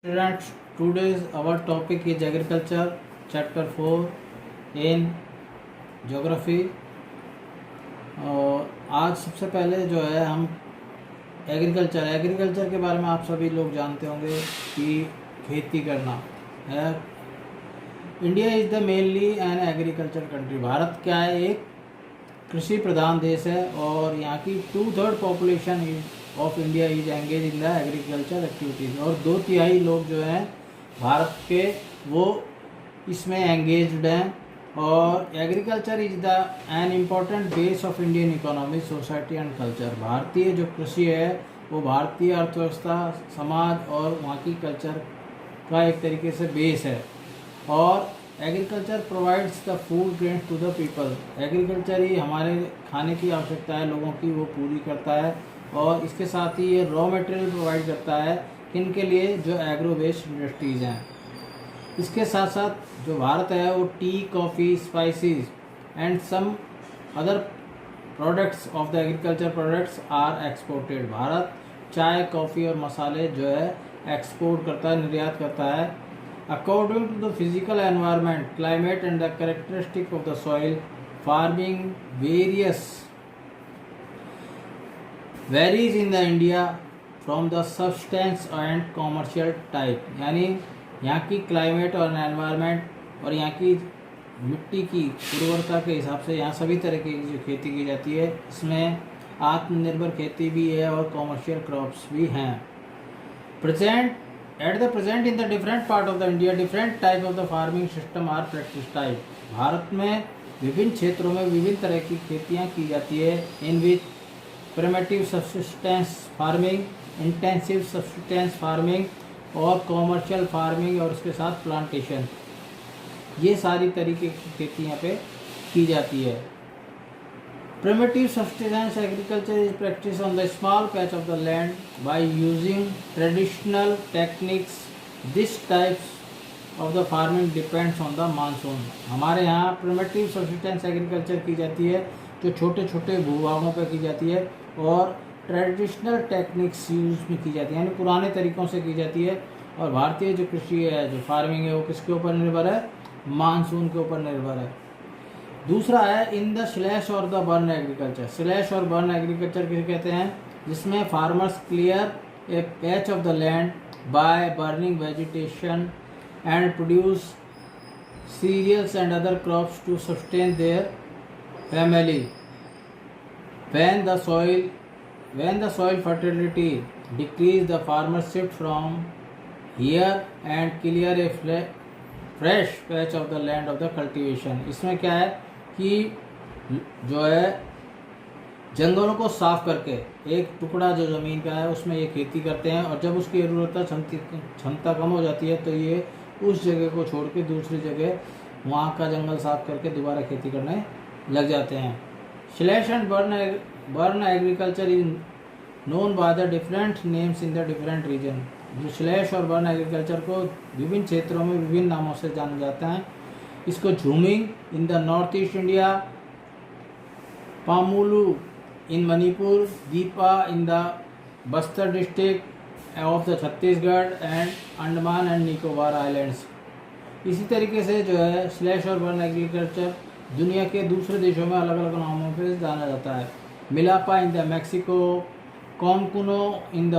Students, today's our topic is agriculture, chapter 4 in geography. और आज सबसे पहले जो है हम एग्रीकल्चर के बारे में आप सभी लोग जानते होंगे कि खेती करना है। India is the mainly an agriculture country. Bharat क्या है, एक कृषि प्रधान देश है और यहाँ की 2/3 population of India is engage in the agriculture activities. और 2/3 लोग जो हैं भारत के वो इसमें एंगेज्ड हैं। और agriculture is the an important base of Indian economy, society and culture. भारतीय जो कृषि है वो भारतीय अर्थव्यवस्था, समाज और वहाँ की कल्चर का एक तरीके से बेस है। और agriculture provides the food grains to the people. Agriculture ही हमारे खाने की आवश्यकता है लोगों की वो पूरी करता है। और इसके साथ ही ये रॉ मटेरियल प्रोवाइड करता है किन के लिए, जो एग्रो वेस्ट इंडस्ट्रीज़ हैं। इसके साथ साथ जो भारत है वो tea, coffee, spices and some other products of the agriculture products are exported. भारत चाय, कॉफ़ी और मसाले जो है एक्सपोर्ट करता है, निर्यात करता है। According to the physical environment, climate and the characteristic of the soil, farming varies in the India from the substance and commercial type. यानी यहाँ की क्लाइमेट और एनवायरनमेंट और यहाँ की मिट्टी की उर्वरता के हिसाब से यहाँ सभी तरह की जो खेती की जाती है, इसमें आत्मनिर्भर खेती भी है और कॉमर्शियल क्रॉप्स भी हैं। At the present in the different part of the India, different type of the farming system are practice type. भारत में विभिन्न क्षेत्रों में विभिन्न तरह की खेतियाँ की जाती है। In which primitive subsistence farming, intensive subsistence farming और कॉमर्शियल फार्मिंग और उसके साथ प्लांटेशन, ये सारी तरीके की खेती यहाँ पे की जाती है। Primitive subsistence agriculture is practice on the small patch of the land by using traditional techniques. This types of the farming depends on the monsoon. हमारे यहाँ प्रिमिटिव सब्सिस्टेंस एग्रीकल्चर की जाती है जो छोटे छोटे भूभागों पर की जाती है और ट्रेडिशनल टेक्निक्स यूज में की जाती है, यानी पुराने तरीक़ों से की जाती है। और भारतीय जो कृषि है, जो फार्मिंग है, वो किसके ऊपर निर्भर है, मानसून के ऊपर निर्भर है। दूसरा है इन द स्लैश और द बर्न एग्रीकल्चर। स्लैश और बर्न एग्रीकल्चर किसे कहते हैं, जिसमें farmers clear a patch of the land by burning vegetation and produce cereals and other crops to sustain their family. When the soil fertility decrease, the farmer shift from here and clear a fresh patch of the land of the cultivation. इसमें क्या है कि जो है जंगलों को साफ करके एक टुकड़ा जो ज़मीन का है उसमें ये खेती करते हैं। और जब उसकी उर्वरता क्षमता कम हो जाती है तो ये उस जगह को छोड़ के दूसरी जगह वहाँ का जंगल साफ करके दोबारा खेती करने लग जाते हैं। Slash and burn agriculture is known by the different names in the different region. जो स्लैश और बर्न एग्रीकल्चर को विभिन्न क्षेत्रों में विभिन्न नामों से जाना जाता है। इसको jhuming in the north east India, Pamlou in Manipur, Deepa in the Bastar district of the Chhattisgarh and Andaman and Nicobar islands. इसी तरीके से जो है स्लैश और बर्न एग्रीकल्चर दुनिया के दूसरे देशों में अलग अलग नामों पे जाना जाता है। Milpa in the Mexico, conuco in the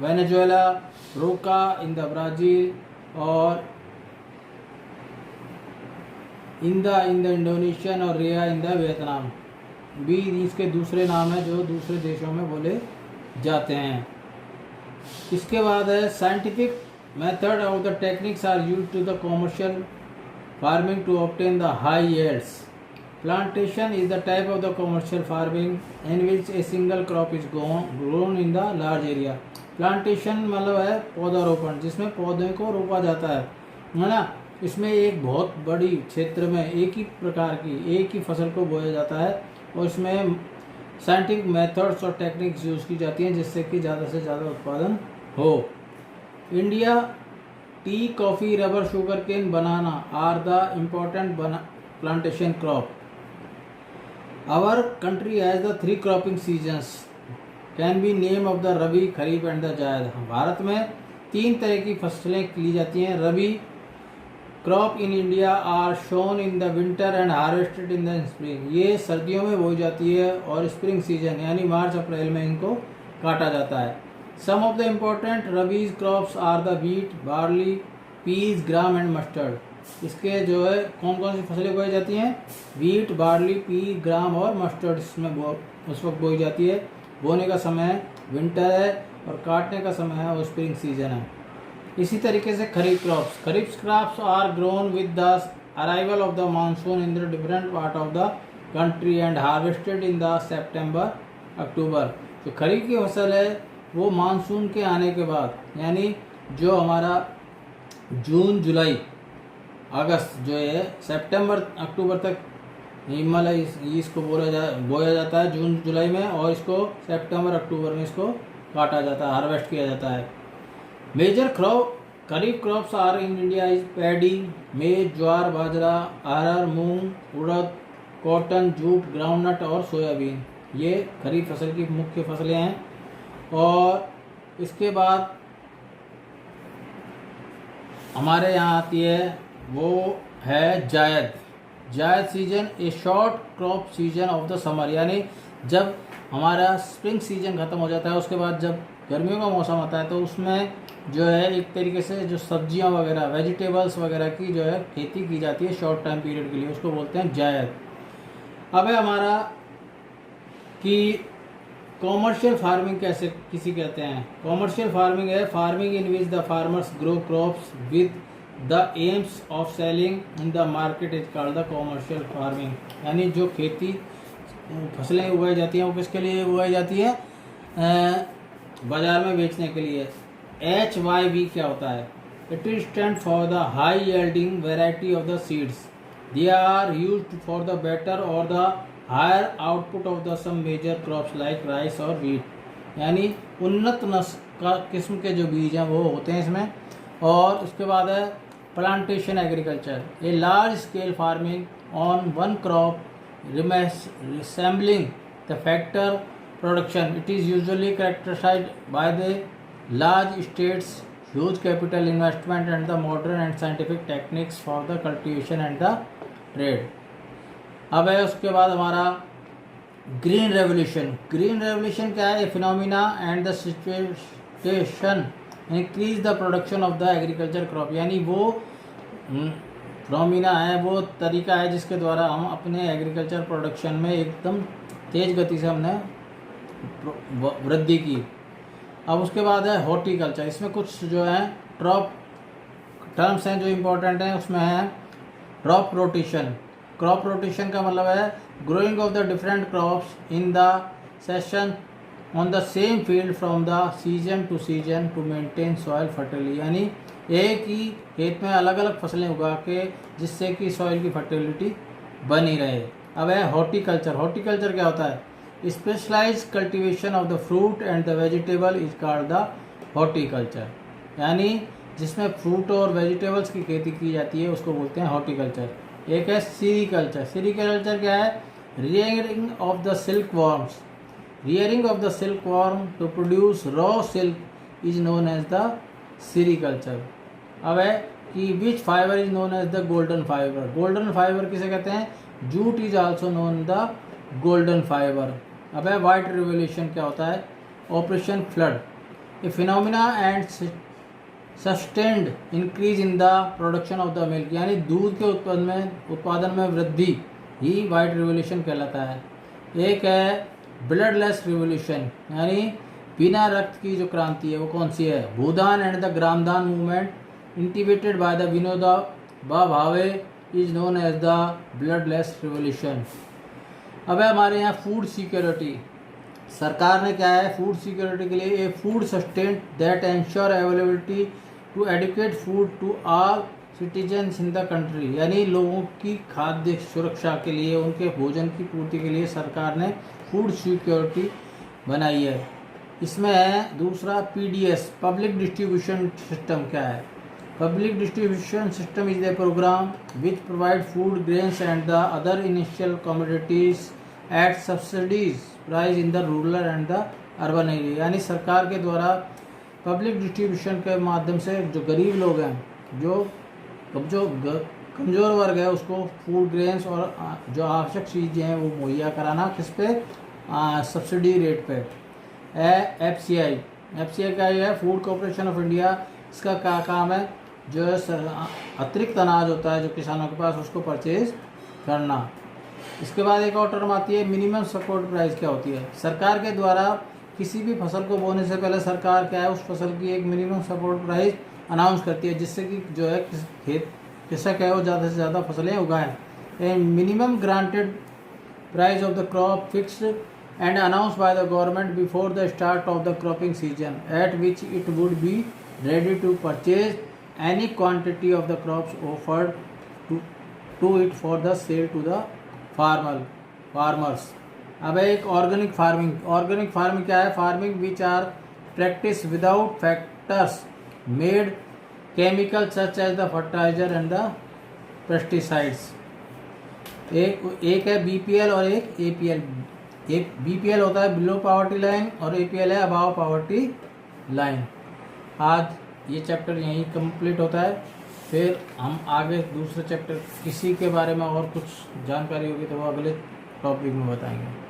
Venezuela, roca in the Brazil और इन द इंडोनेशियन और रिया इन द वियतनाम भी इसके दूसरे नाम हैं जो दूसरे देशों में बोले जाते हैं। इसके बाद है scientific method of the techniques are used to the commercial farming to obtain the high yields. Plantation is the type of the commercial farming in which a single crop is grown in the large area. Plantation मतलब है पौधारोपण, जिसमें पौधे को रोपा जाता है ना। इसमें एक बहुत बड़ी क्षेत्र में एक ही प्रकार की एक ही फसल को बोया जाता है और इसमें साइंटिफिक मेथड्स और टेक्निक्स यूज़ की जाती हैं जिससे कि ज़्यादा से ज़्यादा उत्पादन हो। India tea, coffee, rubber, sugar cane, banana are the important plantation crop. Our country has the 3 cropping seasons can be name of the rabi, kharif and the zaid. भारत में तीन तरह की फसलें ली जाती हैं। Rabi crop in India are sown in the winter and harvested in the spring. ये सर्दियों में बोई जाती है और स्प्रिंग सीजन यानी मार्च अप्रैल में इनको काटा जाता है। Some of the important rabis crops are the wheat, barley, peas, gram and mustard. इसके जो है कौन कौन सी फसलें बोई जाती हैं? व्हीट, बार्ली, पीज, ग्राम और मस्टर्ड इसमें उस वक्त बोई जाती है। बोने का समय विंटर है और काटने का समय है और स्प्रिंग सीजन है। इसी तरीके से kharif crops are grown with the arrival of the monsoon in the different part of the country and harvested in the September October. जो खरीफ की फसल है वो मानसून के आने के बाद यानी जो हमारा जून, जुलाई, अगस्त जो है सितंबर अक्टूबर तक हिमालय इसको बोया जाता है जून जुलाई में, और इसको सितंबर अक्टूबर में इसको काटा जाता है, हार्वेस्ट किया जाता है। Major kharif crops are in India is paddy, maize, jowar, bajra, arhar, moong, urad, cotton, jute, groundnut और सोयाबीन। ये खरीफ फसल की मुख्य फसलें हैं। और इसके बाद हमारे यहाँ आती है वो है जायद season, A short crop season of the summer. यानी जब हमारा स्प्रिंग सीजन ख़त्म हो जाता है उसके बाद जब गर्मियों का मौसम आता है तो उसमें जो है एक तरीके से जो सब्जियां वगैरह, वेजिटेबल्स वगैरह की जो है खेती की जाती है शॉर्ट टाइम पीरियड के लिए, उसको बोलते हैं जायद। अब है हमारा कि कॉमर्शियल फार्मिंग कैसे किसी कहते हैं। कॉमर्शियल फार्मिंग है farming in which the farmers grow crops with the AIIMS of selling in the market is called the commercial farming. यानी जो खेती फसलें उगाई जाती हैं वो किसके लिए उगाई जाती है? बाजार में बेचने के लिए। HYV क्या होता है? It is stand for the high yielding variety of the seeds. They are used for the better और the higher output of the some major crops like rice और व्हीट। यानी उन्नत नस्ल का किस्म के जो बीज हैं वो होते हैं इसमें। और उसके बाद है plantation agriculture, a large scale farming on one crop resembling the factor production. It is usually characterized by the large estates, huge capital investment and the modern and scientific techniques for the cultivation and the trade. अब है उसके बाद हमारा green revolution क्या है? Phenomena and the situation increase the production of the agriculture crop. यानी वो phenomena है, वो तरीका है जिसके द्वारा हम अपने एग्रीकल्चर प्रोडक्शन में एकदम तेज गति से हमने वृद्धि की। अब उसके बाद है हॉर्टिकल्चर। इसमें कुछ जो है टर्म्स हैं जो इम्पोर्टेंट हैं। उसमें है क्रॉप रोटेशन का मतलब है growing of the different crops in the session on the same field from the season two maintain soil fertility. यानी एक ही खेत में अलग अलग फसलें उगा के जिससे कि सॉइल की फर्टिलिटी बनी रहे। अब है हॉर्टिकल्चर क्या होता है? Specialise cultivation of the fruit and the vegetable is called the horticulture. यानी जिसमें फ्रूट और वेजिटेबल्स की खेती की जाती है उसको बोलते हैं हॉर्टिकल्चर। एक है सीरीकल्चर क्या है? Rearing of the silk worm to produce raw silk is known as the sericulture. अब है कि which fibre is known as the golden fibre किसे कहते हैं? Jute is also known the golden fibre. अब है वाइट रिवोल्यूशन क्या होता है? Operation flood, a phenomena and sustained increase in the production of the milk. यानी दूध के उत्पादन में वृद्धि ही वाइट रिवोल्यूशन कहलाता है। एक है ब्लडलेस रिवोल्यूशन, यानी बिना रक्त की जो क्रांति है वो कौन सी है? Bhoodan and the Gramdan movement integrated by the Vinoba Bhave is known as the bloodless revolution. अब है हमारे यहाँ फूड सिक्योरिटी। सरकार ने क्या है फूड सिक्योरिटी के लिए a food sustain that ensure availability to adequate food to all citizens in the country. यानी लोगों की खाद्य सुरक्षा के लिए, उनके भोजन की पूर्ति के लिए सरकार ने फूड सिक्योरिटी बनाई है। इसमें है दूसरा PDS, पब्लिक डिस्ट्रीब्यूशन सिस्टम क्या है? Public distribution system is the programme which provide food, grains and the other initial commodities at subsidies price in the rural and the urban area. यानी सरकार के द्वारा पब्लिक डिस्ट्रीब्यूशन के माध्यम से जो गरीब लोग हैं, जो कमज़ोर वर्ग है, उसको फूड ग्रेन्स और जो आवश्यक चीज़ें हैं वो मुहैया कराना, किस पे, सब्सिडी रेट पे। एफसीआई का ये है, फूड कॉरपोरेशन ऑफ इंडिया। इसका क्या काम है, जो अतिरिक्त अनाज होता है जो किसानों के पास, उसको परचेज करना। इसके बाद एक और टर्म आती है मिनिमम सपोर्ट प्राइस। क्या होती है, सरकार के द्वारा किसी भी फसल को बोने से पहले सरकार क्या है, उस फसल की एक मिनिमम सपोर्ट प्राइस अनाउंस करती है, जिससे कि जो है कृषक है वो ज़्यादा से ज़्यादा फसलें उगाएं। And minimum granted price of the crop fixed and announced by the government before the start of the cropping season, at which it would be ready to purchase any quantity of the crops offered to it for the sale to the farmers. अब एक organic farming क्या है, farming which are practice without factors made chemical such as the fertiliser and the pesticides. एक है BPL और एक APL. एक BPL होता है बिलो पॉवर्टी लाइन और एपीएल है अबाव पॉवर्टी लाइन। आज ये चैप्टर यहीं कंप्लीट होता है, फिर हम आगे दूसरे चैप्टर किसी के बारे में और कुछ जानकारी होगी तो वो अगले टॉपिक में बताएंगे।